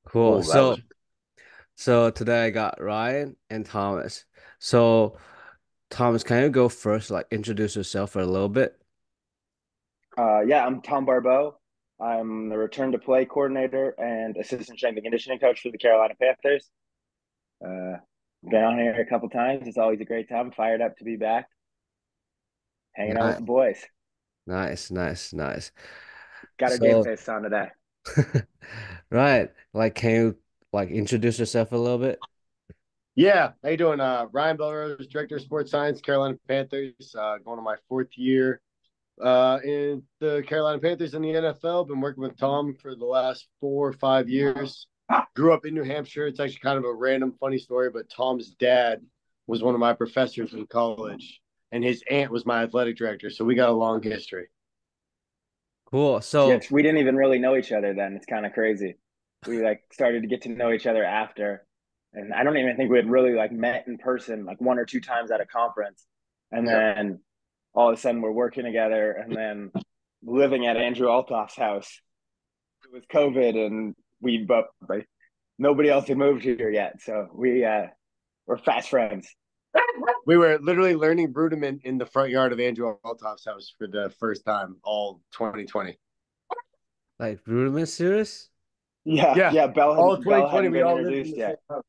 Cool. Oh, that was So today I got Ryan and Thomas. So Thomas, can you go first, like introduce yourself for a little bit? yeah, I'm Tom Barbeau. I'm the return to play coordinator and assistant strength and conditioning coach for the Carolina Panthers. Uh, been on here a couple times. It's always a great time. Fired up to be back, hanging out with Nice, the boys. nice. Got our game So, face on today. right, like, can you like introduce yourself a little bit? Yeah, how you doing? Ryan Bellerose, Director of Sports Science, Carolina Panthers. Going to my fourth year in the Carolina Panthers in the NFL. Been working with Tom for the last 4 or 5 years. Grew up in New Hampshire. It's actually kind of a random, funny story, but Tom's dad was one of my professors in college, and his aunt was my athletic director. So we got a long history. Cool. Yes, we didn't even really know each other then. It's kind of crazy. We like started to get to know each other after, and I don't even think we had really like met in person like one or two times at a conference, and Yep. then all of a sudden we're working together, and then living at Andrew Altoff's house. It was COVID, and we but like nobody else had moved here yet, so we're fast friends. We were literally learning Bruderman in the front yard of Andrew Altoff's house for the first time all 2020. Like rudiment serious? Yeah, Yeah, yeah. all of Bell 2020, hadn't we been all lived in introduced the same yet. house.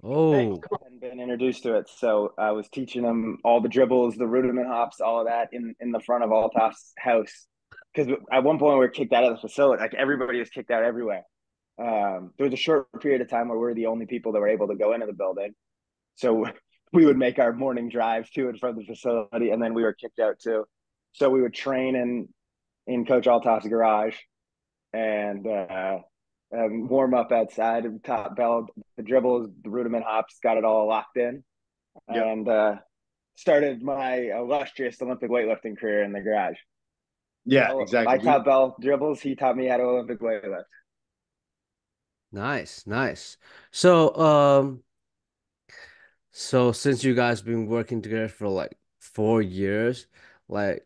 Oh, Hadn't been introduced to it, so I was teaching him all the dribbles, the rudiment hops, all of that in the front of Altoff's house. Because at one point we were kicked out of the facility, like everybody was kicked out everywhere. There was a short period of time where we were the only people that were able to go into the building. So we would make our morning drive to and from the facility, and then we were kicked out too. So we would train in Coach Altoff's garage and warm up outside and top bell, the dribbles, the rudiment hops, got it all locked in, Yep. and started my illustrious Olympic weightlifting career in the garage. Yeah, Bell, exactly. I taught Bell dribbles. He taught me how to Olympic weightlift. nice. So, so since you guys been working together for like 4 years, like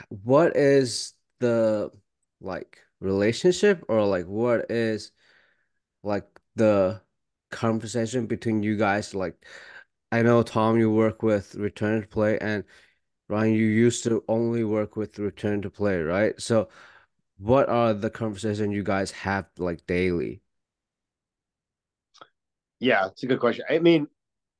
what is the like relationship or like what is like the conversation between you guys? Like I know Tom, you work with return to play, and Ryan, you used to only work with return to play, right? So what are the conversations you guys have like daily? Yeah, it's a good question. I mean,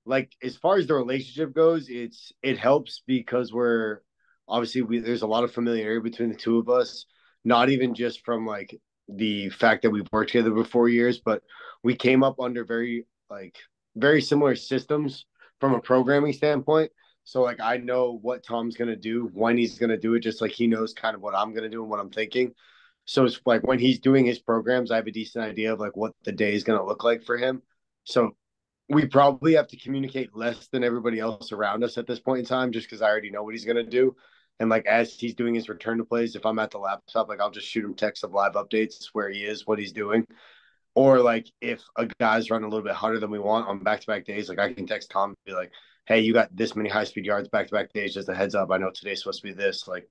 like as far as the relationship goes, it helps because we're obviously there's a lot of familiarity between the two of us, not even just from like the fact that we've worked together for 4 years, but we came up under very similar systems from a programming standpoint. So like I know what Tom's gonna do, when he's gonna do it, just like he knows kind of what I'm gonna do and what I'm thinking. So it's like when he's doing his programs, I have a decent idea of like what the day is gonna look like for him. So we probably have to communicate less than everybody else around us at this point in time, just because I already know what he's gonna do. And like as he's doing his return to plays, if I'm at the laptop, like I'll just shoot him text of live updates where he is, what he's doing. Or like if a guy's running a little bit harder than we want on back to back days, like I can text Tom and be like, "Hey, you got this many high speed yards back to back days. Just a heads up. I know today's supposed to be this. Like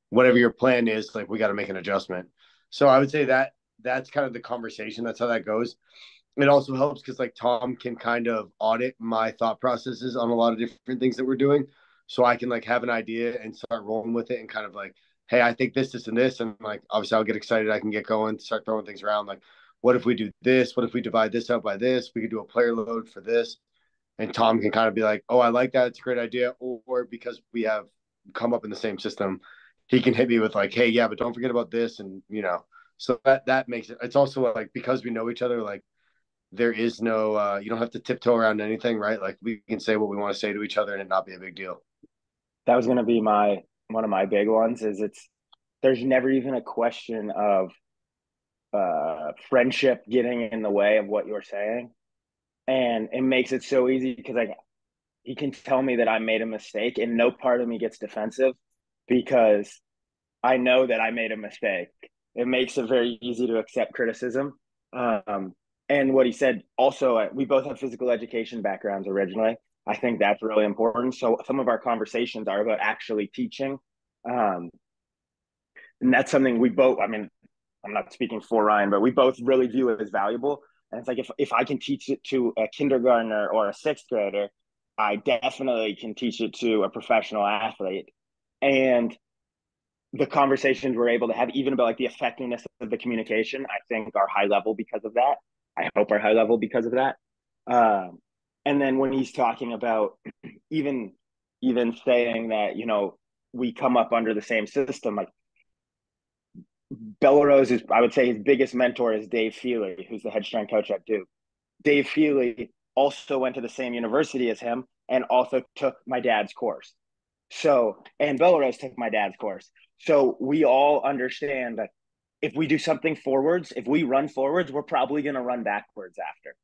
whatever your plan is, like we got to make an adjustment." So I would say that that's kind of the conversation. That's how that goes. It also helps because like Tom can kind of audit my thought processes on a lot of different things that we're doing. So I can like have an idea and start rolling with it and kind of like, hey, I think this, and this. And like obviously I'll get excited. I can get going, start throwing things around. Like, what if we do this? What if we divide this out by this? We could do a player load for this. And Tom can kind of be like, oh, I like that. It's a great idea. Or because we have come up in the same system, he can hit me with like, hey, yeah, but don't forget about this. And so that makes it. It's also like because we know each other, like there is no you don't have to tiptoe around anything, right? Like we can say what we want to say to each other and it not be a big deal. That was going to be my one of my big ones. Is it's there's never even a question of friendship getting in the way of what you're saying, and it makes it so easy because like he can tell me that I made a mistake, and no part of me gets defensive because I know that I made a mistake. It makes it very easy to accept criticism. And what he said also, we both have physical education backgrounds originally. I think that's really important. So some of our conversations are about actually teaching. And that's something we both, I mean, I'm not speaking for Ryan, but we both really view it as valuable. And it's like if I can teach it to a kindergartner or a sixth grader, I definitely can teach it to a professional athlete. And the conversations we're able to have, even about like the effectiveness of the communication, I think are high level because of that. I hope are high level because of that. Um, and then when he's talking about even even saying that, you know, we come up under the same system, like Bellerose is, I would say, his biggest mentor is Dave Feely, who's the head strength coach at Duke. Dave Feely also went to the same university as him and also took my dad's course. So, and Bellerose took my dad's course. So we all understand that if we do something forwards, if we run forwards, we're probably going to run backwards after.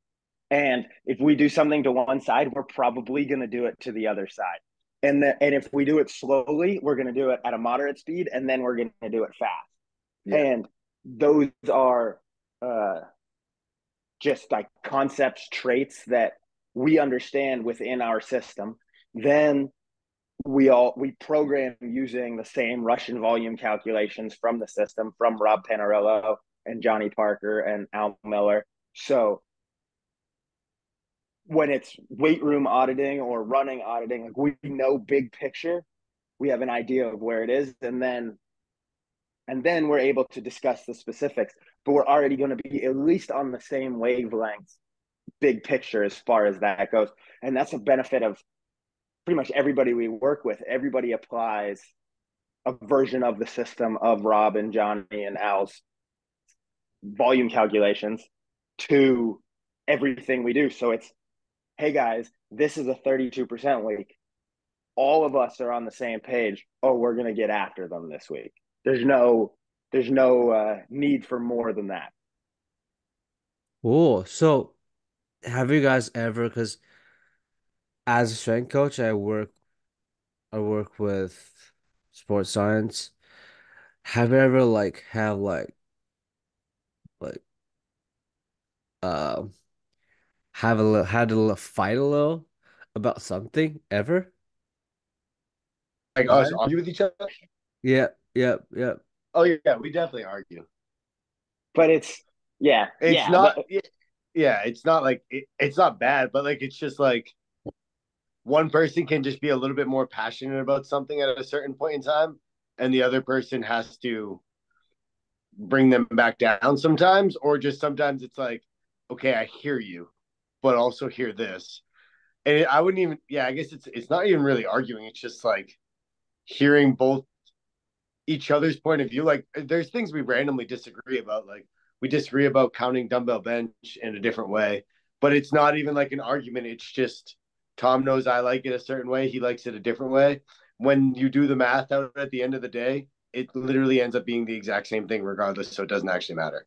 And if we do something to one side, we're probably going to do it to the other side. And if we do it slowly, we're going to do it at a moderate speed, and then we're going to do it fast. Yeah. And those are uh, just like concepts, traits that we understand within our system. Then we program using the same Russian volume calculations from the system from Rob Panarillo and Johnny Parker and Al Miller. So when it's weight room auditing or running auditing, like we know big picture, we have an idea of where it is, and then we're able to discuss the specifics. But we're already going to be at least on the same wavelength, big picture as far as that goes, and that's a benefit of pretty much everybody we work with. Everybody applies a version of the system of Rob and Johnny and Al's volume calculations to everything we do. So it's, hey guys, this is a 32% week. All of us are on the same page. Oh, we're going to get after them this week. There's no need for more than that. Cool. So have you guys ever, because as a strength coach, I work with sports science. Have you ever like have like um have a little had a little fight a little about something ever? Like us Right. argue with each other. Yep, yep, yep. Oh yeah, we definitely argue. But it's, yeah, It's yeah. not. Yeah, it's not like it's not bad, but like it's just like one person can just be a little bit more passionate about something at a certain point in time, and the other person has to bring them back down sometimes, or just sometimes it's like, okay, I hear you, but also hear this. And I wouldn't even, yeah, I guess it's not even really arguing. It's just like hearing both each other's point of view. Like there's things we randomly disagree about. Like we disagree about counting dumbbell bench in a different way, but it's not even like an argument. It's just Tom knows I like it a certain way. He likes it a different way. When you do the math out at the end of the day, it literally ends up being the exact same thing regardless. So it doesn't actually matter.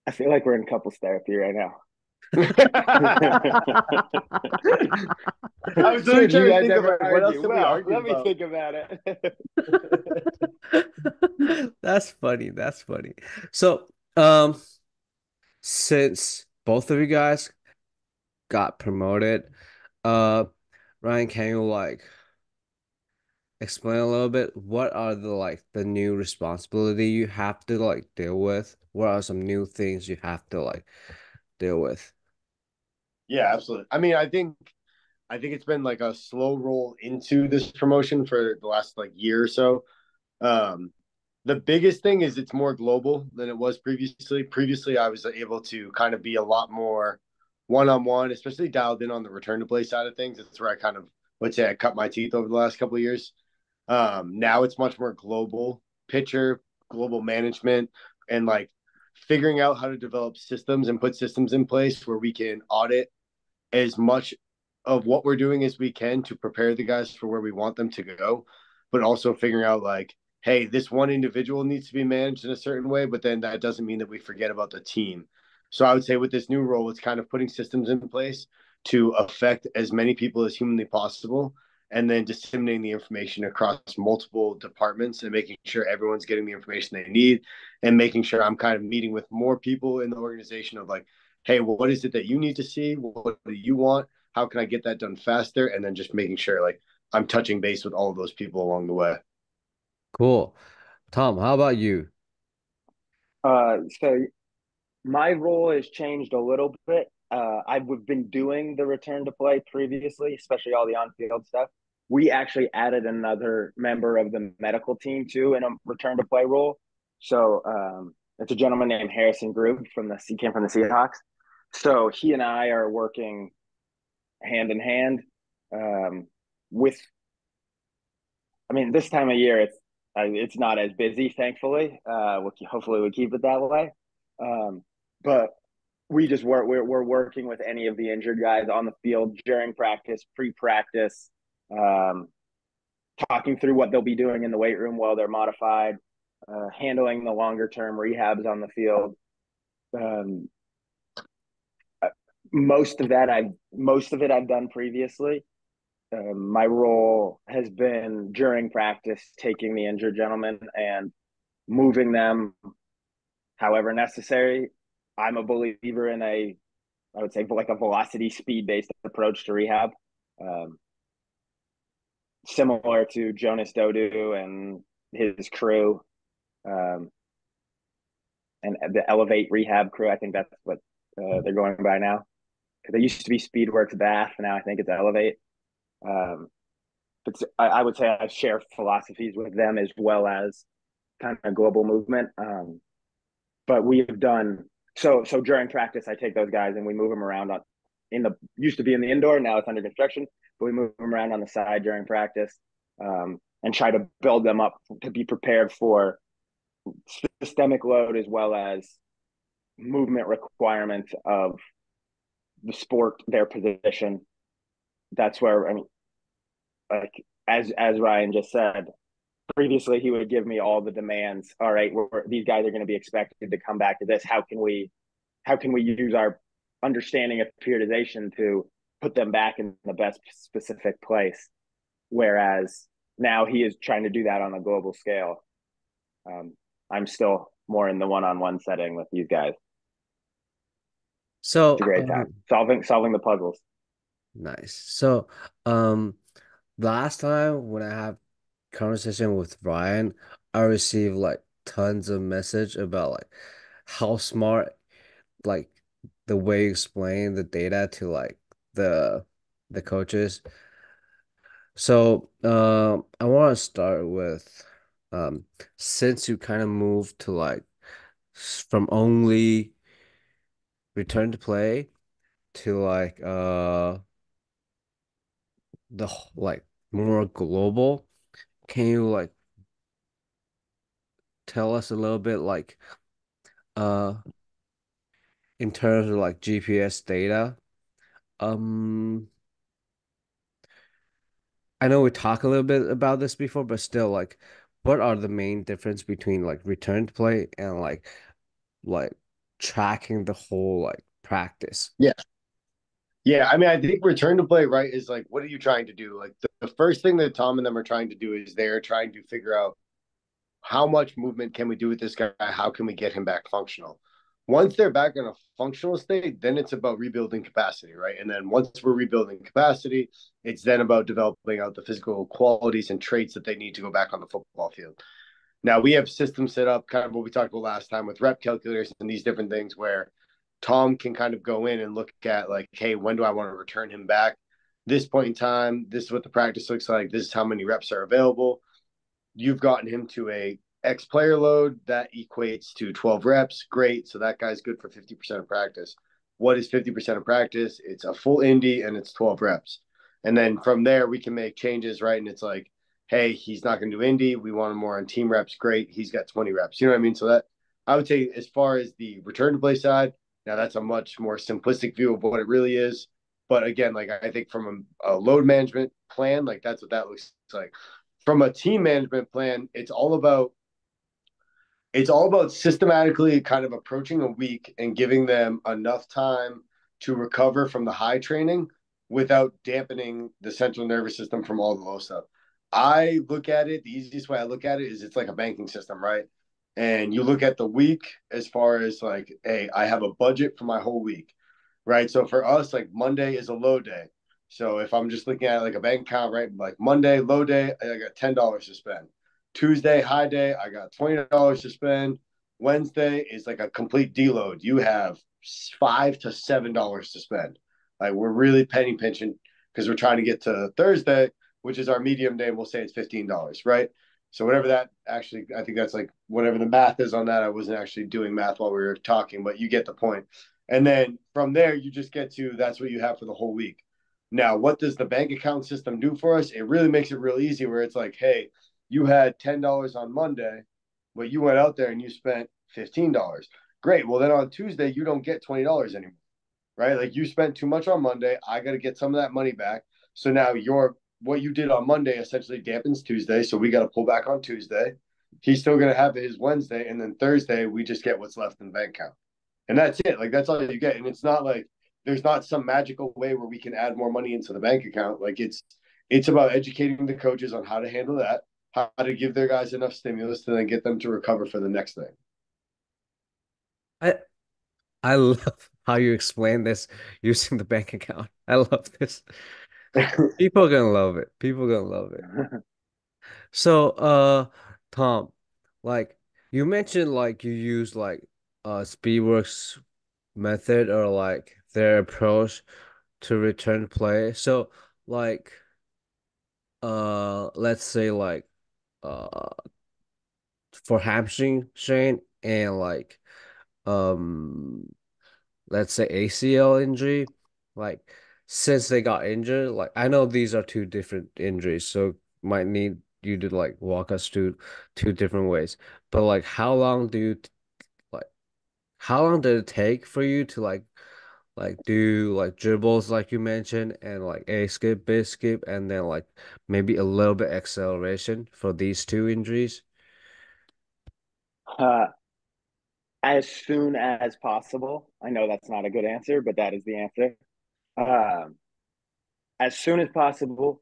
I feel like we're in couples therapy right now. I was So literally do you trying to guys think of ever like what else argue? have we Well, argued let me about. think about it. That's funny. That's funny. So, since both of you guys got promoted, uh, Ryan, can you like explain a little bit what are the like the new responsibility you have to like deal with? What are some new things you have to like deal with? Yeah, absolutely. I mean, I think it's been like a slow roll into this promotion for the last like year or so. Um, the biggest thing is it's more global than it was previously. Previously, I was able to kind of be a lot more one on one, especially dialed in on the return to play side of things. That's where I kind of let's say I cut my teeth over the last couple of years. Now it's much more global picture, global management, and like figuring out how to develop systems and put systems in place where we can audit as much of what we're doing as we can to prepare the guys for where we want them to go, but also figuring out like, hey, this one individual needs to be managed in a certain way, but then that doesn't mean that we forget about the team. So I would say with this new role, it's kind of putting systems in place to affect as many people as humanly possible and then disseminating the information across multiple departments and making sure everyone's getting the information they need and making sure I'm kind of meeting with more people in the organization of like, hey, well, what is it that you need to see? What do you want? How can I get that done faster? And then just making sure like I'm touching base with all of those people along the way. Cool. Tom, how about you? So my role has changed a little bit. I've been doing the return to play previously, especially all the on-field stuff. We actually added another member of the medical team too in a return to play role. So it's a gentleman named Harrison Grube he came from the Seahawks. So he and I are working hand in hand with. I mean, this time of year it's not as busy, thankfully. Hopefully we keep it that way. But we just we're working with any of the injured guys on the field during practice, pre-practice, um, talking through what they'll be doing in the weight room while they're modified, handling the longer term rehabs on the field. Um, most of it I've done previously. My role has been during practice taking the injured gentleman and moving them however necessary. I'm a believer in I would say like a velocity speed based approach to rehab, um, similar to Jonas Dodu and his crew, um, and the Elevate Rehab crew. I think that's what they're going by now. Because they used to be Speedworks Bath, and now I think it's Elevate. Um, but I would say I share philosophies with them as well as kind of global movement. But we have done so during practice. I take those guys and we move them around on in the used to be in the indoor, now it's under construction, but we move them around on the side during practice, and try to build them up to be prepared for systemic load as well as movement requirements of the sport, their position. That's where I mean, like as Ryan just said, previously he would give me all the demands. All right, these guys are going to be expected to come back to this. How can we use our understanding of periodization to put them back in the best specific place? Whereas now he is trying to do that on a global scale. I'm still more in the one-on-one setting with these guys. It's a So, great time solving the puzzles. nice. So, um, last time when I have conversation with Ryan, I received like tons of message about like how smart, like the way you explain the data to like the the coaches. So, I want to start with, since you kind of moved to like from only return to play to like like more global. Can you like tell us a little bit like uh in terms of like GPS data? Um, I know we talked a little bit about this before, but still like what are the main difference between like return to play and like tracking the whole like practice? Yeah. Yeah, I mean, I think return to play, right, is like, what are you trying to do? Like the first thing that Tom and them are trying to do is they're trying to figure out how much movement can we do with this guy? How can we get him back functional? Once they're back in a functional state, then it's about rebuilding capacity, right? And then once we're rebuilding capacity, it's then about developing out the physical qualities and traits that they need to go back on the football field. Now we have systems set up, kind of what we talked about last time with rep calculators and these different things where Tom can kind of go in and look at like, hey, when do I want to return him back? This point in time, this is what the practice looks like. This is how many reps are available. You've gotten him to a X player load that equates to 12 reps. Great. So that guy's good for 50% of practice. What is 50% of practice? It's a full Indy and it's 12 reps. And then from there, we can make changes, right? And it's like, hey, he's not going to do Indy. We want him more on team reps. Great. He's got 20 reps. You know what I mean? So that I would say, as far as the return to play side, now that's a much more simplistic view of what it really is. But again, like I think from a load management plan, like that's what that looks like. From a team management plan, it's all about systematically kind of approaching a week and giving them enough time to recover from the high training without dampening the central nervous system from all the low stuff. I look at it, the easiest way I look at it is it's like a banking system, right? And you look at the week as far as like, hey, I have a budget for my whole week, right? So for us, like Monday is a low day. So if I'm just looking at like a bank account, right? Like Monday, low day, I got $10 to spend. Tuesday, high day, I got $20 to spend. Wednesday is like a complete deload. You have $5 to $7 to spend. Like we're really penny pinching because we're trying to get to Thursday, which is our medium day. We'll say it's $15, right? So whatever that actually, I think that's like whatever the math is on that. I wasn't actually doing math while we were talking, but you get the point. And then from there, you just get to that's what you have for the whole week. Now, what does the bank account system do for us? It really makes it real easy where it's like, hey, you had $10 on Monday, but you went out there and you spent $15. Great. Well, then on Tuesday, you don't get $20 anymore, right? Like you spent too much on Monday. I got to get some of that money back. So now your what you did on Monday essentially dampens Tuesday. So we got to pull back on Tuesday. He's still going to have his Wednesday. And then Thursday, we just get what's left in the bank account. And that's it. Like that's all you get. And it's not like there's not some magical way where we can add more money into the bank account. Like it's about educating the coaches on how to handle that, how to give their guys enough stimulus to then get them to recover for the next thing. I I love how you explain this using the bank account. I love this. People are gonna love it. People are gonna love it. So, Tom, like you mentioned, like you use like Speedworks method or like their approach to return play. So, like, let's say like uh for hamstring strain and like um let's say ACL injury, like since they got injured, like I know these are two different injuries, so might need you to like walk us through two different ways. But like like how long did it take for you to like do like dribbles like you mentioned and like A skip, B skip, and then like maybe a little bit acceleration for these two injuries? uh, as soon as possible. I know that's not a good answer, but that is the answer. Um, as soon as possible,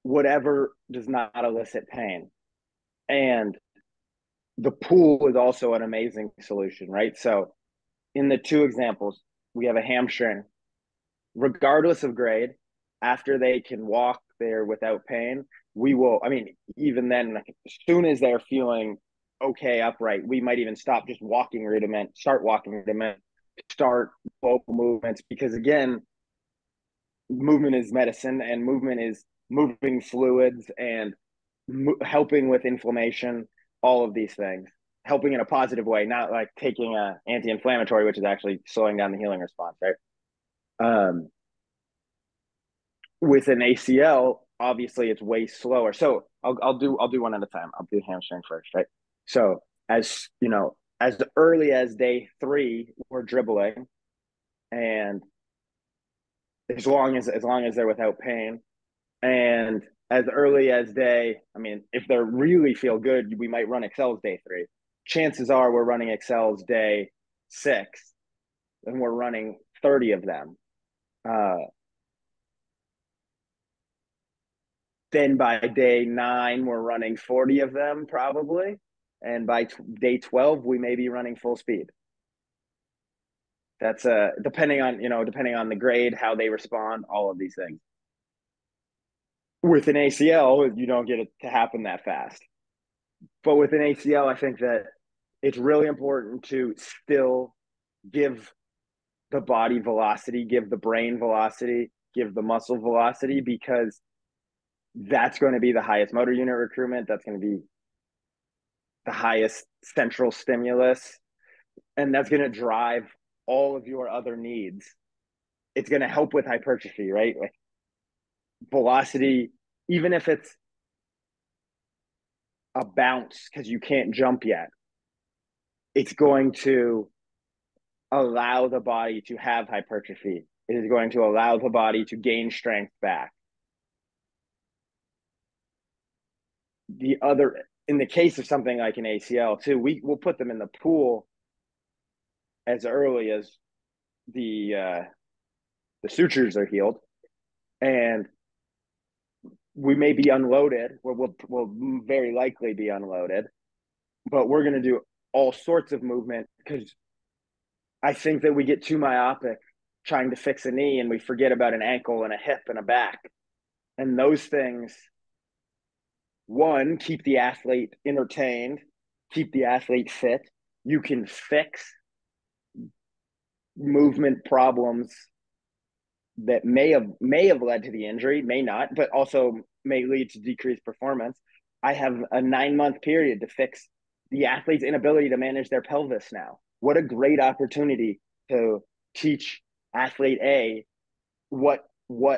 whatever does not elicit pain. And the pool is also an amazing solution, right? So, in the two examples, we have a hamstring, regardless of grade, after they can walk there without pain, we will, I mean, even then, like, as soon as they're feeling okay upright, we might even stop just walking rudiment, start walking rudiment, start vocal movements, because again, movement is medicine and movement is moving fluids and helping with inflammation, all of these things, helping in a positive way, not like taking a anti-inflammatory, which is actually slowing down the healing response, right? Um, with an ACL, obviously it's way slower. So I'll do one at a time. I'll do hamstring first, right? So as you know, as early as day 3, we're dribbling, and as long as they're without pain, and as early as I mean, if they really feel good, we might run Excels day 3. Chances are we're running Excels day 6, and we're running 30 of them. Uh, then by day 9, we're running 40 of them probably. And by day 12, we may be running full speed. That's depending on the grade, how they respond, all of these things. With an ACL, you don't get it to happen that fast. But with an ACL, I think that it's really important to still give the body velocity, give the brain velocity, give the muscle velocity, because that's going to be the highest motor unit recruitment. That's going to be the highest central stimulus, and that's going to drive all of your other needs. It's going to help with hypertrophy, right? Like velocity, even if it's a bounce because you can't jump yet, it's going to allow the body to have hypertrophy. It is going to allow the body to gain strength back. The other, in the case of something like an ACL too, we'll put them in the pool as early as the the sutures are healed, and we may be unloaded. We'll very likely be unloaded, but we're going to do all sorts of movement, because I think that we get too myopic trying to fix a knee and we forget about an ankle and a hip and a back. And those things, one, keep the athlete entertained, keep the athlete fit, you can fix movement problems that may have led to the injury, may not, but also may lead to decreased performance. I have a 9 month period to fix the athlete's inability to manage their pelvis now. What a great opportunity to teach athlete A what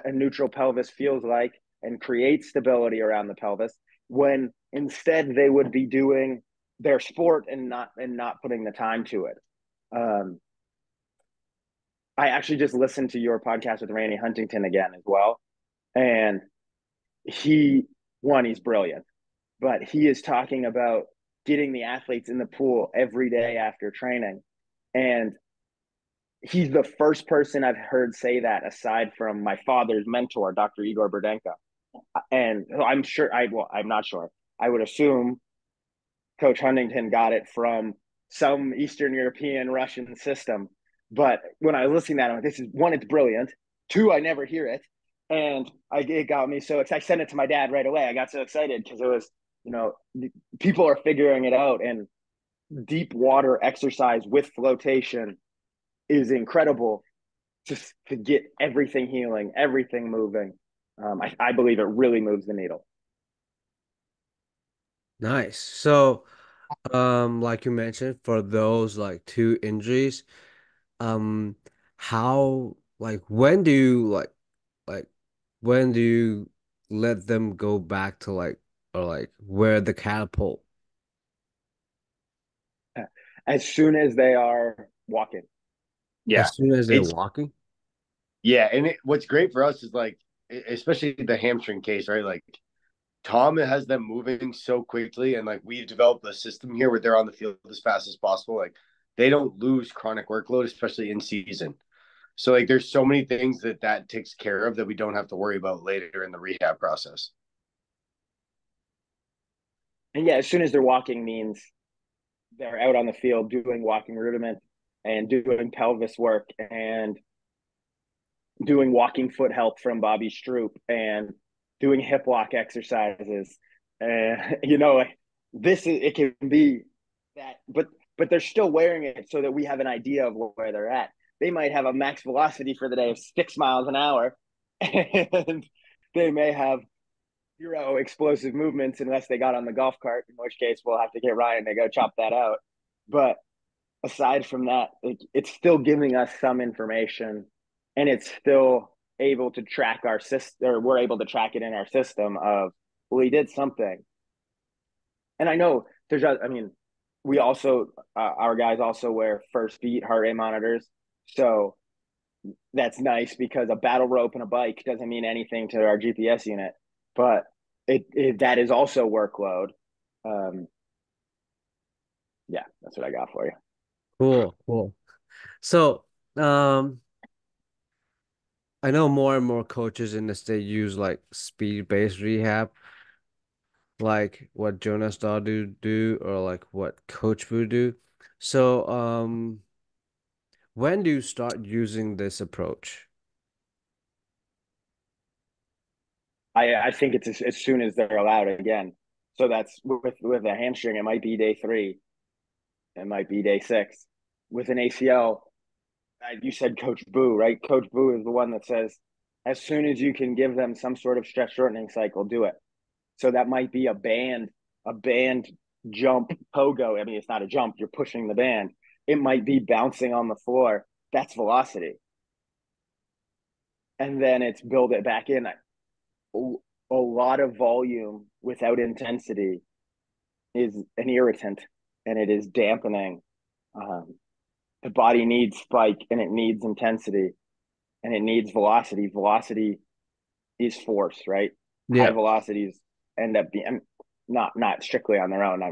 a neutral pelvis feels like and create stability around the pelvis when instead they would be doing their sport and not putting the time to it. Um, I actually just listened to your podcast with Randy Huntington again as well, and he he's brilliant, but he is talking about getting the athletes in the pool every day after training, and he's the first person I've heard say that aside from my father's mentor, Dr. Igor Burdenko. And I'm sure I'm not sure. I would assume Coach Huntington got it from some Eastern European Russian system. But when I was listening to that, I'm like, this is one, it's brilliant. Two, I never hear it. And it got me so excited. I sent it to my dad right away. I got so excited because it was, you know, people are figuring it out. And deep water exercise with flotation is incredible to get everything healing, everything moving. I believe it really moves the needle. Nice. So, like you mentioned, for those like two injuries, um, how like like when do you let them go back to like or like where the catapult As soon as they are walking. Yeah. as soon as they're It's walking? yeah, and what's great for us is like, especially the hamstring case, right? Like Tom has them moving so quickly, and like we've developed a system here where they're on the field as fast as possible. Like they don't lose chronic workload, especially in season. So like there's so many things that takes care of that we don't have to worry about later in the rehab process. And yeah, as soon as they're walking means they're out on the field doing walking rudiment and doing pelvis work and doing walking foot help from Bobby Stroop and doing hip walk exercises. And this is it can be that, but they're still wearing it so that we have an idea of where they're at. They might have a max velocity for the day of 6 miles an hour, and they may have zero explosive movements unless they got on the golf cart, in which case we'll have to get Ryan to go chop that out. But aside from that, it's still giving us some information, and it's still able to track our system, or we're able to track it in our system of, well, he did something. And I know I mean, we also, our guys also wear first beat heart rate monitors. So that's nice because a battle rope and a bike doesn't mean anything to our GPS unit, but that is also workload. Um, yeah, that's what I got for you. Cool, cool. So, I know more and more coaches in the state use like speed-based rehab, like what Jonas do or like what Coach would do. So, when do you start using this approach? I think it's as soon as they're allowed again. So that's with a hamstring, it might be day 3, it might be day 6. With an ACL, you said Coach Boo, right? Coach Boo is the one that says, as soon as you can give them some sort of stress shortening cycle, do it. So that might be a band jump pogo. I mean, it's not a jump, you're pushing the band. It might be bouncing on the floor. That's velocity. And then it's build it back in. A lot of volume without intensity is an irritant, and it is dampening. Um, the body needs spike, and it needs intensity, and it needs velocity. Velocity is force, right? High Yeah. velocities end up being not strictly on their own.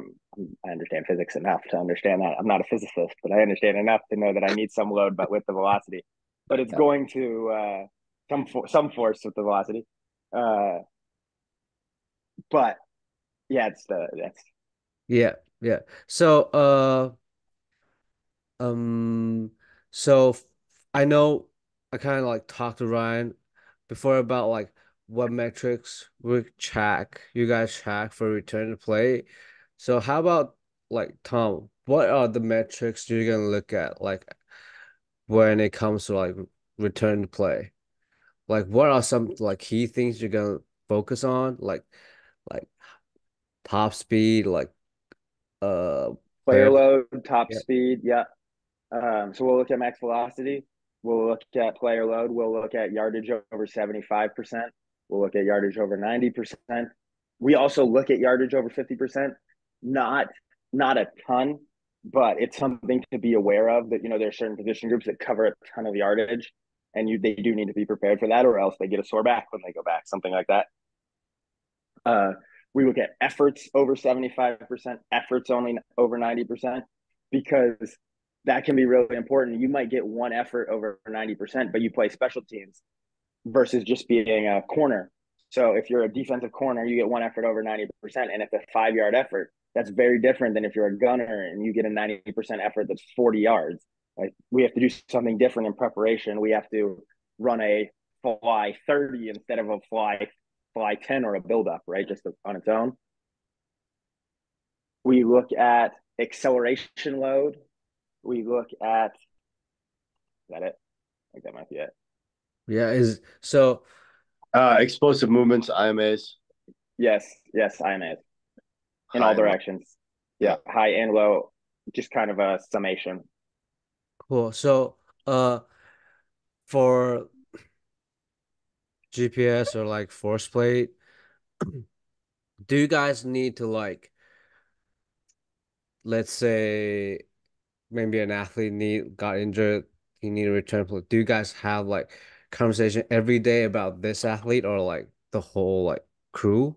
I understand physics enough to understand that. I'm not a physicist, but I understand enough to know that I need some load, but with the velocity. But it's Yeah. going to some force with the velocity. Uh, but yeah, that's Yeah. Yeah. So, um, so I know I kind of like talked to Ryan before about like what metrics you guys track for return to play. So how about like Tom? what are the metrics you're gonna look at like when it comes to like return to play? Like what are some like key things you're gonna focus on? Like top speed, like uh Player player. load, top Yeah. speed, yeah. So we'll look at max velocity. We'll look at player load. We'll look at yardage over 75%. We'll look at yardage over 90%. We also look at yardage over 50%. Not not a ton, but it's something to be aware of that, there are certain position groups that cover a ton of yardage, and they do need to be prepared for that, or else they get a sore back when they go back, something like that. Uh, we look at efforts over 75%, efforts only over 90%, because that can be really important. You might get one effort over 90%, but you play special teams versus just being a corner. So if you're a defensive corner, you get one effort over 90%, and it's a 5 yard effort. That's very different than if you're a gunner and you get a 90% effort that's 40 yards. Like, we have to do something different in preparation. We have to run a fly 30 instead of a fly 10 or a build up, right? Just on its own. We look at acceleration load. We look at, is that it? I think that might be it. Yeah, is so Explosive movements, IMAs, Yes, I am it in all high and low. directions. Yeah, Yeah. high and low, just kind of a summation. cool. So for GPS or like force plate, do you guys need to like let's say maybe an athlete need got injured, you need a return play. Do you guys have like conversation every day about this athlete or like the whole like crew?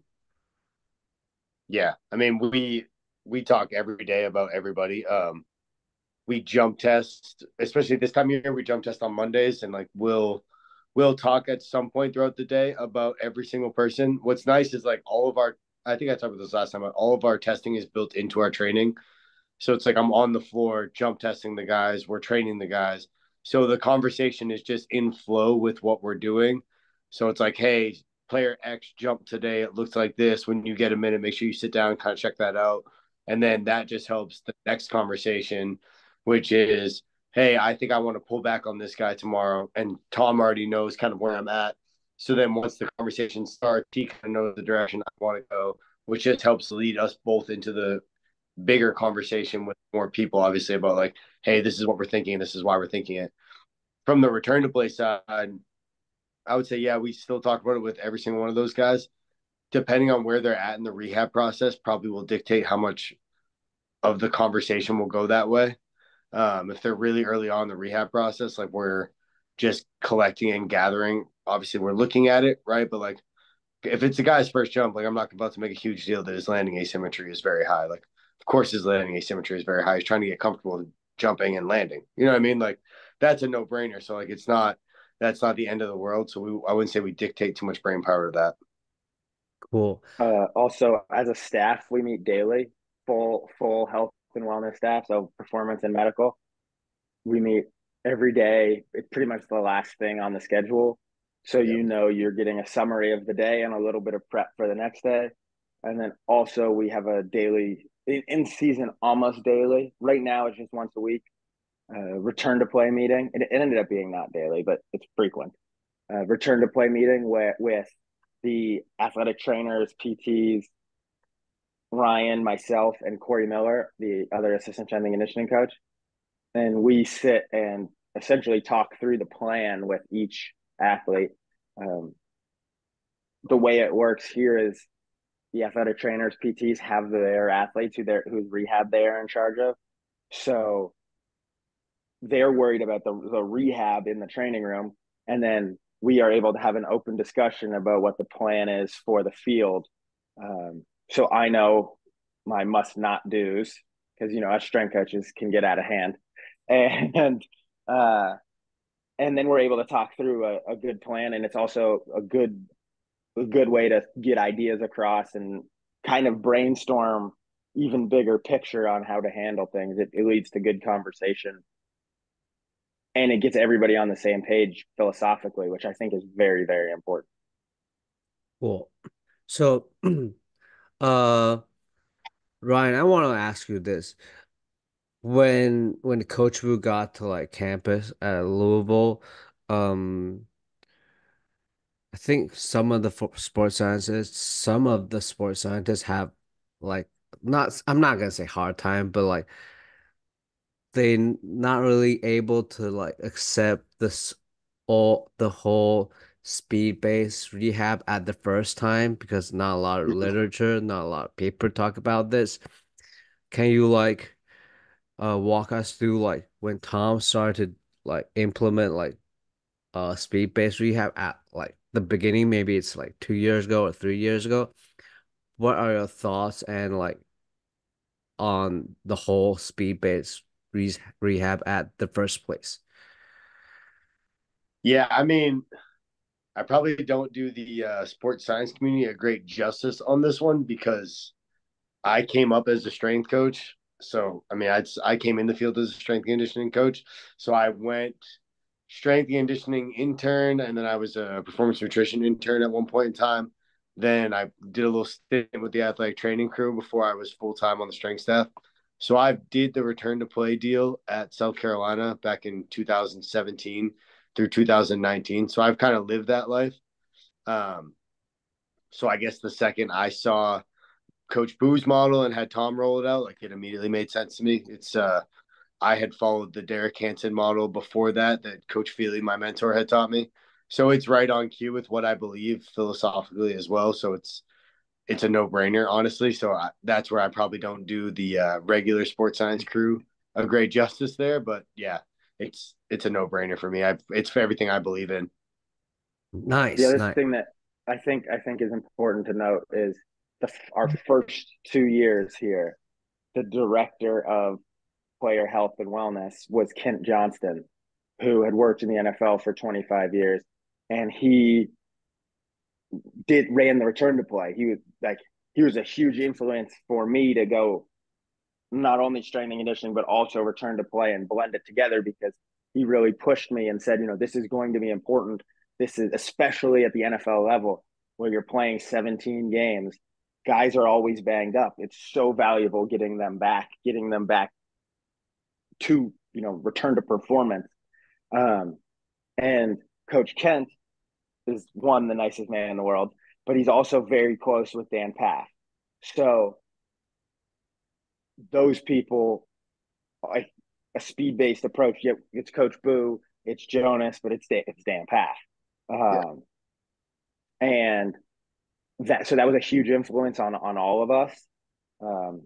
Yeah. I mean, we talk every day about everybody. We jump test, especially this time of year, we jump test on Mondays, and like we'll talk at some point throughout the day about every single person. What's nice is like all of our, I think I talked about this last time, but all of our testing is built into our training. So it's like I'm on the floor jump testing the guys, we're training the guys. So the conversation is just in flow with what we're doing. So it's like, hey, player X jumped today. It looks like this. When you get a minute, make sure you sit down and kind of check that out. And then that just helps the next conversation, which is, hey, I think I want to pull back on this guy tomorrow. And Tom already knows kind of where I'm at. So then once the conversation starts, he kind of knows the direction I want to go, which just helps lead us both into the bigger conversation with more people, obviously, about like, hey, this is what we're thinking, this is why we're thinking it. From the return to play side, I would say, yeah, we still talk about it with every single one of those guys. Depending on where they're at in the rehab process, probably will dictate how much of the conversation will go that way. If they're really early on in the rehab process, like we're just collecting and gathering, obviously we're looking at it, right? But like if it's a guy's first jump, like I'm not about to make a huge deal that his landing asymmetry is very high. Like, of course, his landing asymmetry is very high. He's trying to get comfortable with jumping and landing. You know what I mean? Like, that's a no brainer. So, like, that's not the end of the world. So, I wouldn't say we dictate too much brain power to that. Cool. Also, as a staff, we meet daily, full health and wellness staff, so performance and medical. We meet every day. It's pretty much the last thing on the schedule. So Yeah. you're getting a summary of the day and a little bit of prep for the next day. And then also we have a daily in season, almost daily. Right now it's just once a week. Return to play meeting. It ended up being not daily, but it's frequent. Return to play meeting with the athletic trainers, PTs, Ryan, myself, and Corey Miller, the other assistant strength and conditioning coach. And we sit and essentially talk through the plan with each athlete. Um, the way it works here is the athletic trainers, PTs have their athletes whose rehab they are in charge of. So they're worried about the rehab in the training room. And then we are able to have an open discussion about what the plan is for the field. So I know my must not do's, because, us strength coaches can get out of hand. And, uh, and then we're able to talk through a good plan. And it's also a good way to get ideas across and kind of brainstorm even bigger picture on how to handle things. It leads to good conversation, and it gets everybody on the same page philosophically, which I think is very, very important. Cool. So uh Ryan, I want to ask you this. when Coach Wu got to like campus at Louisville, um, I think some of the sports scientists have like not I'm not gonna say hard time, but like they not really able to like accept this all the whole speed-based rehab at the first time because not a lot of literature, not a lot of paper talk about this. Can you like walk us through like when Tom started like implement like speed-based rehab at like the beginning, maybe it's like 2 years ago or 3 years ago. What are your thoughts and like on the whole speed-based rehab at the first place? Yeah, I mean, I probably don't do the sports science community a great justice on this one because I came up as a strength coach. So, I mean, I came in the field as a strength and conditioning coach. So I went strength and conditioning intern, and then I was a performance nutrition intern at one point in time. Then I did a little stint with the athletic training crew before I was full time on the strength staff. So I did the return to play deal at South Carolina back in 2017 through 2019. So I've kind of lived that life. Um, so I guess the second I saw Coach Boo's model and had Tom roll it out, like it immediately made sense to me. It's I had followed the Derek Hansen model before that Coach Feely, my mentor, had taught me. So it's right on cue with what I believe philosophically as well. So it's a no brainer, honestly. So that's where I probably don't do the regular sports science crew a great justice there. But yeah, it's a no brainer for me. It's for everything I believe in. The Nice, other nice. thing that I think is important to note is our first 2 years here, the director of player health and wellness was Kent Johnston, who had worked in the NFL for 25 years, and he did ran the return to play. He was a huge influence for me to go not only strength and conditioning but also return to play and blend it together because he really pushed me and said, this is going to be important. This is especially at the NFL level where you're playing 17 games. Guys are always banged up. It's so valuable getting them back to return to performance. Um, and Coach Kent is one the nicest man in the world, but he's also very close with Dan Paff. So those people, like a speed based approach. Yeah, it's Coach Boo, it's Jonas, but it's Dan Paff, Yeah. and that was a huge influence on all of us. Um,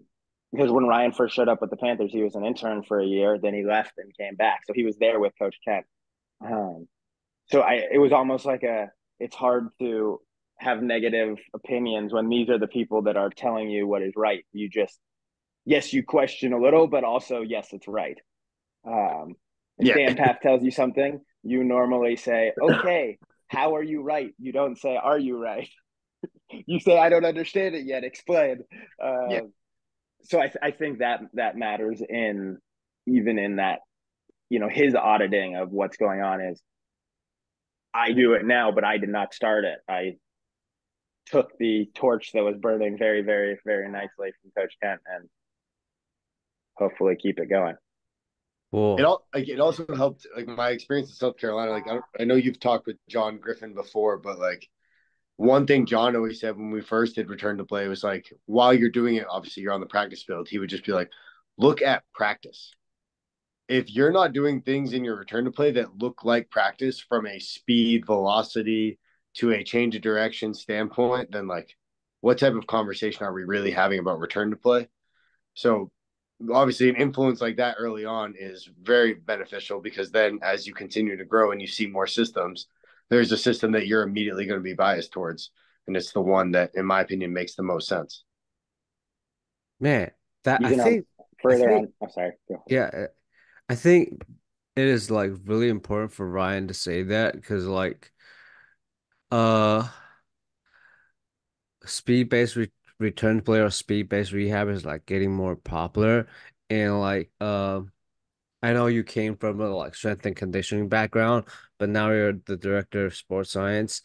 because when Ryan first showed up with the Panthers, he was an intern for a year. Then he left and came back, so he was there with Coach Kent. Um, so it was almost like it's hard to have negative opinions when these are the people that are telling you what is right. You just yes, you question a little, but also yes, it's right. Um, if Yeah. Dan Paff tells you something, you normally say, "Okay, how are you right?" You don't say, "Are you right?" You say, "I don't understand it yet. Explain." Yeah. Uh, so I think that matters in even in that his auditing of what's going on is I do it now, but I did not start it. I took the torch that was burning very, very, very nicely from Coach Kent and hopefully keep it going. Cool. It also helped like my experience in South Carolina. Like I know you've talked with John Griffin before, but like one thing John always said when we first did return to play was like while you're doing it, obviously you're on the practice field. He would just be like, look at practice. If you're not doing things in your return to play that look like practice from a speed, velocity to a change of direction standpoint, then like what type of conversation are we really having about return to play? So obviously an influence like that early on is very beneficial because then as you continue to grow and you see more systems, there's a system that you're immediately going to be biased towards. And it's the one that, in my opinion, makes the most sense. Man, that You can I further think on. I'm sorry. Go. yeah, I think it is like really important for Ryan to say that because like uh speed-based return play or speed-based rehab is like getting more popular and like I know you came from a like strength and conditioning background, but now you're the director of sports science.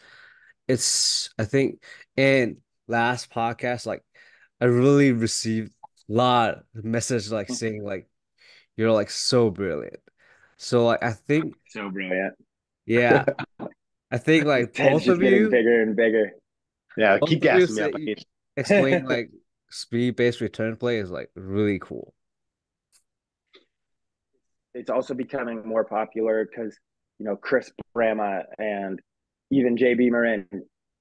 It's I think and last podcast like I really received a lot of message like saying like you're like so brilliant. So like I think, So brilliant. yeah, I think His like head's just getting bigger and bigger. Yeah, both keep of you gassing me up. I say mean, explain like speed-based return play is like really cool. It's also becoming more popular because Chris Brama and even JB Marin,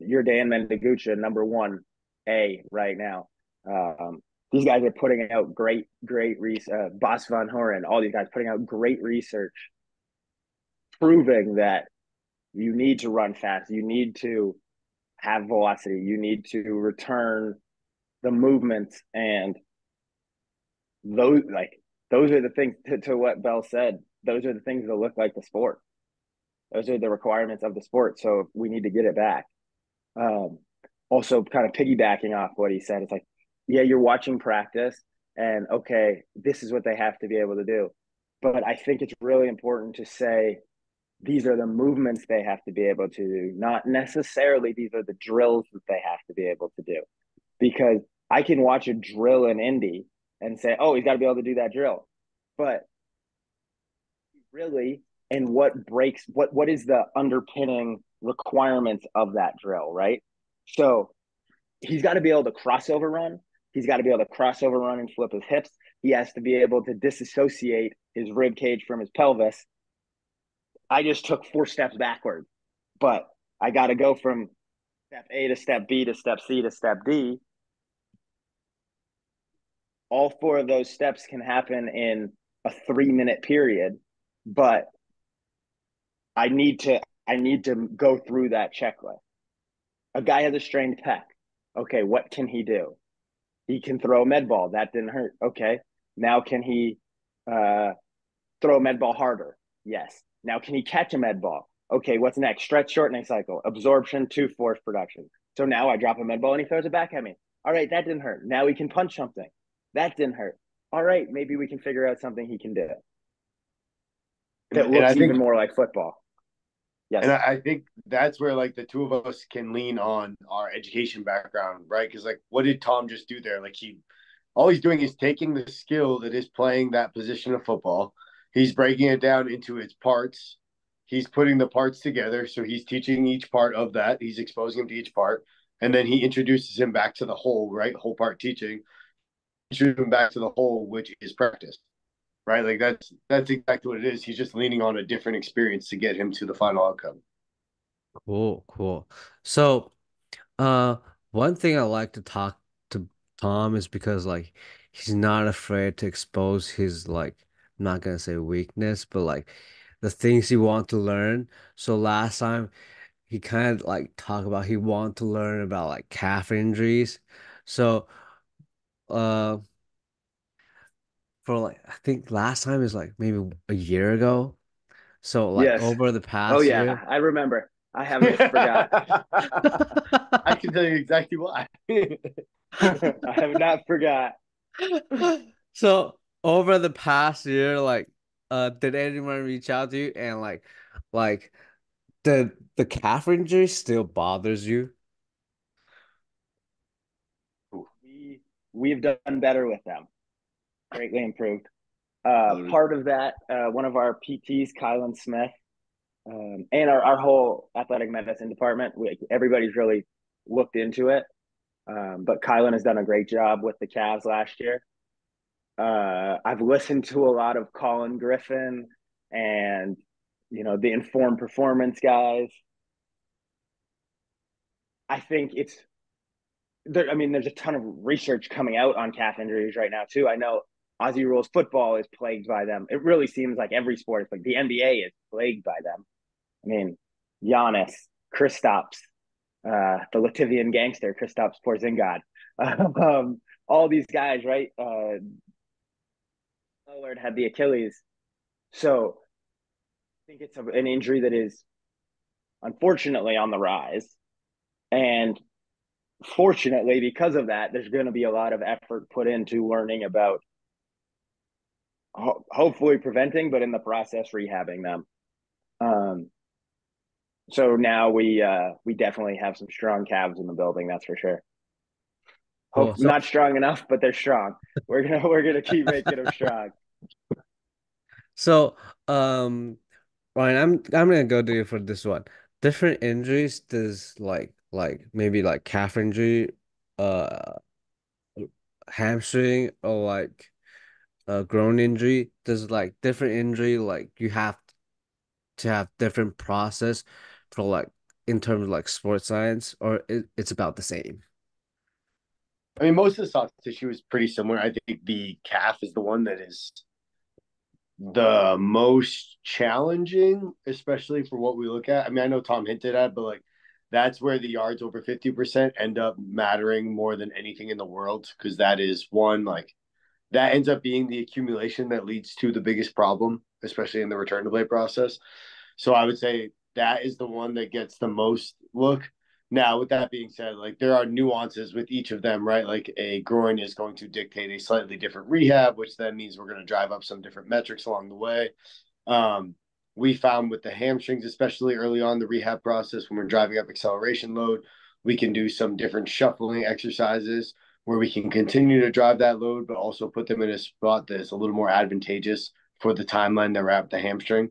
your Dan Mendegucha, number one A right now. Um, these guys are putting out great research. Bas van Horen, all these guys putting out great research, proving that you need to run fast, you need to have velocity, you need to return the movements, and those like those are the things to what Bell said. Those are the things that look like the sport. Those are the requirements of the sport. So we need to get it back. Um, Also, kind of piggybacking off what he said, it's like, yeah, you're watching practice, and okay, this is what they have to be able to do. But I think it's really important to say these are the movements they have to be able to do, not necessarily these are the drills that they have to be able to do. Because I can watch a drill in Indy and say, oh, he's got to be able to do that drill. But really, and what is the underpinning requirements of that drill, right? So he's got to be able to crossover run. He's got to be able to crossover run and flip his hips. He has to be able to disassociate his rib cage from his pelvis. I just took 4 steps backwards, but I got to go from step A to step B to step C to step D. All 4 of those steps can happen in a 3-minute period, but I need to go through that checklist. A guy has a strained pec. Okay, what can he do? He can throw a med ball. That didn't hurt. Okay, now can he uh, throw a med ball harder? Yes. Now can he catch a med ball? Okay, what's next? Stretch shortening cycle, absorption to force production. So now I drop a med ball and he throws it back at me. All right, that didn't hurt. Now he can punch something. That didn't hurt. All right, maybe we can figure out something he can do that and I looks even think more like football. and Yes. I think that's where like the two of us can lean on our education background, right? Because like, what did Tom just do there? Like all he's doing is taking the skill that is playing that position of football. He's breaking it down into its parts. He's putting the parts together. So he's teaching each part of that. He's exposing him to each part. And then he introduces him back to the whole, right? Whole part teaching, introduce him back to the whole, which is practice, right? Like that's exactly what it is. He's just leaning on a different experience to get him to the final outcome. Cool, cool. So, uh, one thing I like to talk to Tom is because like he's not afraid to expose his like I'm not gonna say weakness, but like the things he want to learn. So last time he kind of like talked about he want to learn about like calf injuries. So, uh, for like I think last time is like maybe a year ago. So like Yes. over the Oh past year. yeah, I remember. I haven't forgot. I can tell you exactly why. I have not forgot. So over the past year, like, did anyone reach out to you and like, the calf injury still bothers you? We've done better with them. Greatly improved. Um, Part of that, one of our PTs, Kylan Smith, and our whole athletic medicine department, everybody's really looked into it. But Kylan has done a great job with the Cavs last year. I've listened to a lot of Colin Griffin and the Informed Performance guys. I think it's there. I mean, there's a ton of research coming out on calf injuries right now too. I know Aussie rules football is plagued by them. It really seems like every sport is like the NBA is plagued by them. I mean, Giannis, Kristaps, the Latvian gangster, Kristaps Porzingis, all these guys, right? Lillard had the Achilles, so I think it's an injury that is unfortunately on the rise, and fortunately, because of that, there's going to be a lot of effort put into learning about hopefully preventing, but in the process rehabbing them. Um, so now we definitely have some strong calves in the building, that's for sure. Cool. Hope not strong enough, but they're strong. We're gonna keep making them strong. So, um, Ryan, I'm gonna go to you for this one. Different injuries, does like maybe like calf injury, uh, hamstring, or like a groin injury. Does like different injury like you have to have different process for like in terms of like sports science, or it's about the same? I mean, most of the soft tissue is pretty similar. I think the calf is the one that is the most challenging, especially for what we look at. I mean, I know Tom hinted at, but like that's where the yards over 50% end up mattering more than anything in the world because that is one like that ends up being the accumulation that leads to the biggest problem, especially in the return to play process. So I would say that is the one that gets the most look. Now, with that being said, like there are nuances with each of them, right? Like a groin is going to dictate a slightly different rehab, which then means we're going to drive up some different metrics along the way. Um, we found with the hamstrings, especially early on the rehab process, when we're driving up acceleration load, we can do some different shuffling exercises where we can continue to drive that load, but also put them in a spot that's a little more advantageous for the timeline that we're at with the hamstring.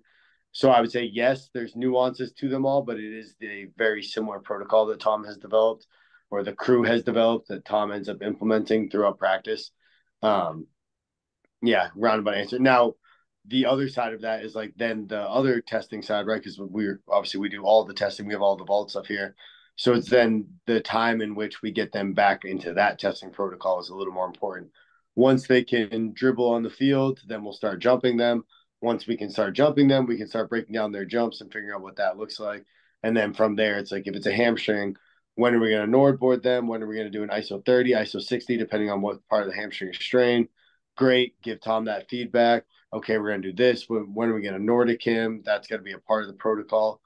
So I would say yes, there's nuances to them all, but it is a very similar protocol that Tom has developed or the crew has developed that Tom ends up implementing throughout practice. Um, yeah, roundabout answer. Now, the other side of that is like then the other testing side, right? Because we're obviously we do all the testing, we have all the vault stuff here. So it's then the time in which we get them back into that testing protocol is a little more important. Once they can dribble on the field, then we'll start jumping them. Once we can start jumping them, we can start breaking down their jumps and figuring out what that looks like. And then from there, it's like if it's a hamstring, when are we going to Nord board them? When are we going to do an ISO 30, ISO 60, depending on what part of the hamstring is strained? Great. Give Tom that feedback. Okay, we're going to do this. When are we going to Nordic him? That's going to be a part of the protocol.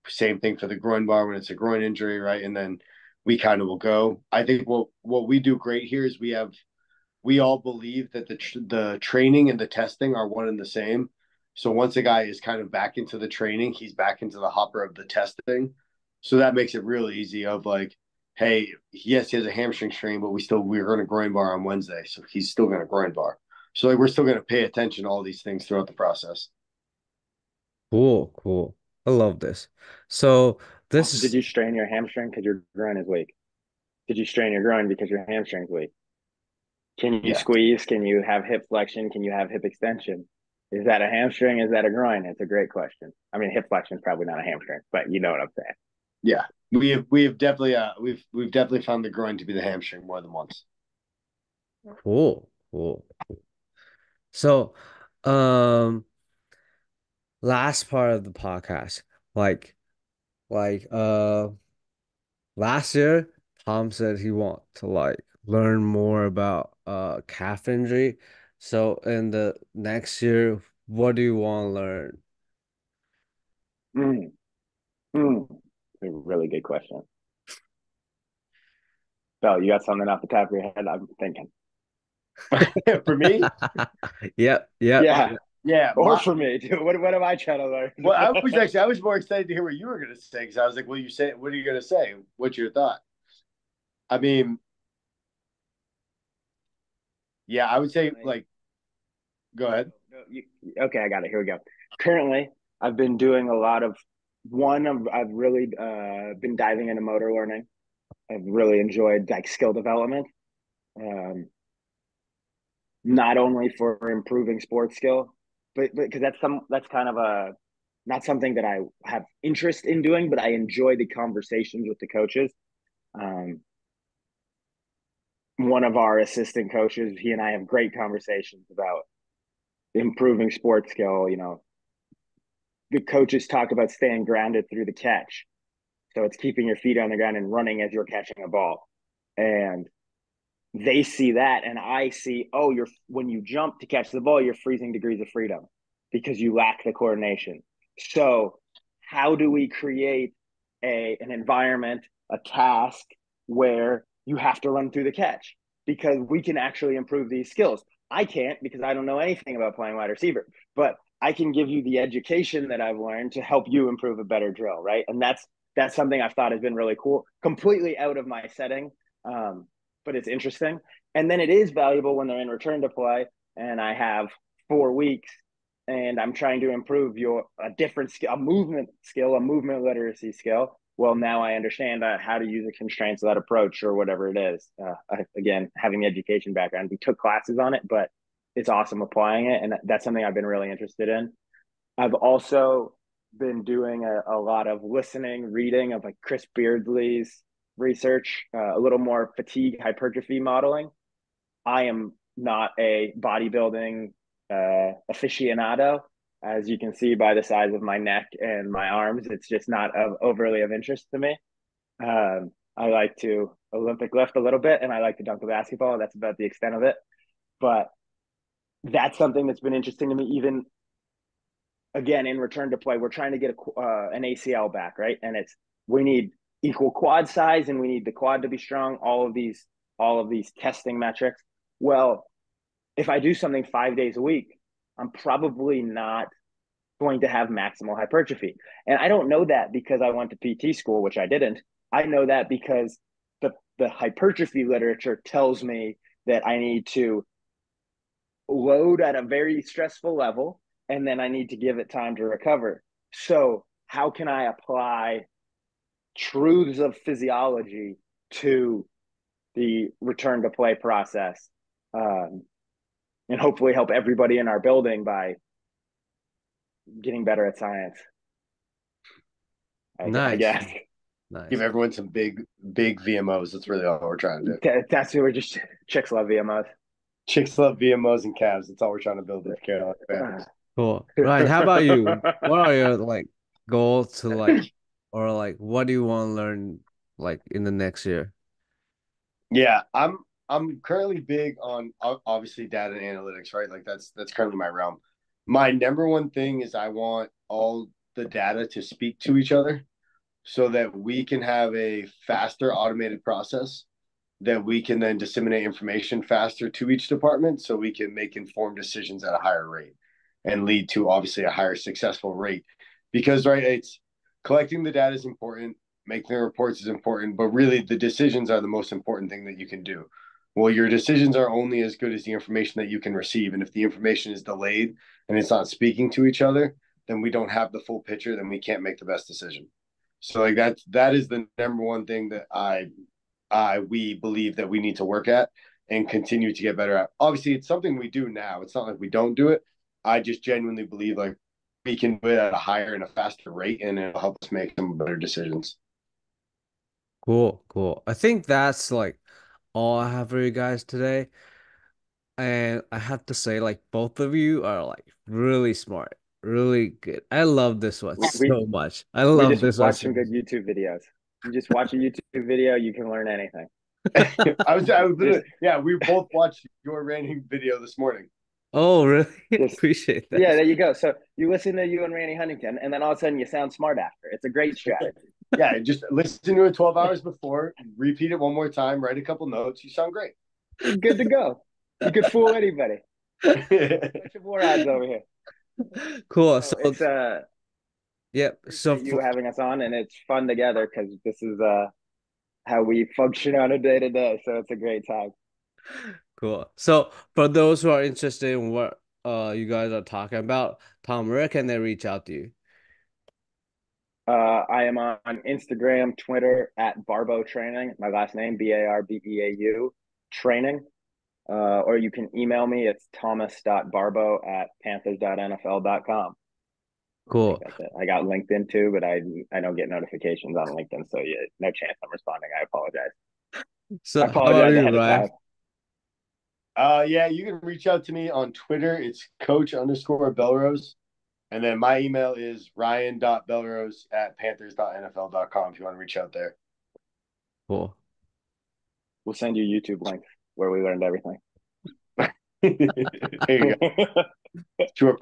Same thing for the groin bar when it's a groin injury, right? And then we kind of will go. I think what we do great here is we all believe that the training and the testing are one and the same. So once a guy is kind of back into the training, he's back into the hopper of the testing. So that makes it really easy of like, hey, yes, he has a hamstring strain, but we're going to groin bar on Wednesday, so he's still going to groin bar. So like we're still going to pay attention to all these things throughout the process. Cool, cool. I love this. So this Also, did is you strain your hamstring because your groin is weak? Did you strain your groin because your hamstring's weak? Can you Yeah, squeeze? Can you have hip flexion? Can you have hip extension? Is that a hamstring? Is that a groin? It's a great question. I mean, hip flexion is probably not a hamstring, but you know what I'm saying. yeah. We have definitely we've definitely found the groin to be the hamstring more than once. cool, cool. So, um, last part of the podcast, like, like, last year, Tom said he want to like learn more about calf injury. So in the next year, what do you want to learn? Mm, mm. A really good question. Bell, you got something off the top of your head? I'm thinking. For me, Yep, yep. Yeah, yeah, or for me, dude. What am I trying to learn? well, I was more excited to hear what you were going to say because I was like, well, you say, what are you going to say? What's your thought? I mean, yeah, I would say Currently, like, go ahead. okay, I got it. Here we go. Currently, I've been doing a lot of I've really been diving into motor learning. I've really enjoyed like skill development, um, not only for improving sports skill, but because that's kind of a not something that I have interest in doing, but I enjoy the conversations with the coaches. Um, one of our assistant coaches, he and I have great conversations about improving sports skill. You know, the coaches talk about staying grounded through the catch. So it's keeping your feet on the ground and running as you're catching a ball. And they see that and I see, oh, you're when you jump to catch the ball, you're freezing degrees of freedom because you lack the coordination. So how do we create an environment, a task where you have to run through the catch? Because we can actually improve these skills. I can't because I don't know anything about playing wide receiver, but I can give you the education that I've learned to help you improve a better drill, right? And that's something I've thought has been really cool, completely out of my setting. But it's interesting. And then it is valuable when they're in return to play and I have 4 weeks and I'm trying to improve a different skill, a movement literacy skill. Well, now I understand how to use the constraints of that approach or whatever it is. Again, having the education background, we took classes on it, but it's awesome applying it, and that's something I've been really interested in. I've also been doing a lot of listening, reading of like Chris Beardsley's research, a little more fatigue hypertrophy modeling. I am not a bodybuilding aficionado, as you can see by the size of my neck and my arms. It's just not overly of interest to me. I like to Olympic lift a little bit, and I like to dunk a basketball. That's about the extent of it. But that's something that's been interesting to me. Even again in return to play, we're trying to get an ACL back, right? And we need equal quad size, and we need the quad to be strong. All of these testing metrics. Well, if I do something 5 days a week, I'm probably not going to have maximal hypertrophy. And I don't know that because I went to PT school, which I didn't. I know that because the hypertrophy literature tells me that I need to load at a very stressful level, and then I need to give it time to recover. So, how can I apply truths of physiology to the return to play process, um, and hopefully help everybody in our building by getting better at science? I Nice. guess Give Nice. everyone some big VMOs. That's really all we're trying to do. that's who we're just chicks love VMOs. Chicks love VMOs and calves. That's all we're trying to build with Carolina Panthers. Cool. Ryan, how about you? What are your like goals to like, or like what do you want to learn like in the next year? Yeah, I'm currently big on obviously data and analytics, right? Like that's currently my realm. My number one thing is I want all the data to speak to each other so that we can have a faster automated process that we can then disseminate information faster to each department so we can make informed decisions at a higher rate and lead to obviously a higher successful rate. Because right, it's collecting the data is important, making the reports is important, but really the decisions are the most important thing that you can do. Well, your decisions are only as good as the information that you can receive. And if the information is delayed and it's not speaking to each other, then we don't have the full picture, then we can't make the best decision. So like that is the number one thing that we believe that we need to work at and continue to get better at. Obviously, it's something we do now. It's not like we don't do it. I just genuinely believe like we can do it at a higher and a faster rate, and it'll help us make some better decisions. Cool, cool. I think that's like all I have for you guys today. And I have to say, like, both of you are like really smart, really good. I love this one we so much. I we love just this one watch so some good YouTube videos. You just watch a YouTube video, you can learn anything. I was Just yeah, we both watched your raining video this morning. Oh, really? just Appreciate yeah, that. there you go. So you listen to you and Randy Huntington, and then all of a sudden you sound smart after. It's a great strategy. Yeah, just listen to it 12 hours before, repeat it one more time, write a couple notes. You sound great. You're good to go. You could fool anybody. Bunch of war odds over here. Cool. So So, it's yep. So appreciate you for having us on, and it's fun together because this is how we function on a day to day. So it's a great time. cool. So for those who are interested in what you guys are talking about, Tom, where can they reach out to you? I am on Instagram, Twitter at Barbeau Training. My last name Barbeau Training. Or you can email me. It's thomas.barbeau@panthers.nfl.com. I think Cool. that's it. I got LinkedIn too, but I don't get notifications on LinkedIn, so yeah, no chance I'm responding. I apologize. I So how about apologize you, ahead of Ryan? time. Yeah, you can reach out to me on Twitter. It's coach_Bellerose. And then my email is ryan.bellerose@panthers.nfl.com if you want to reach out there. Cool. We'll send you YouTube links where we learned everything. There you go. To a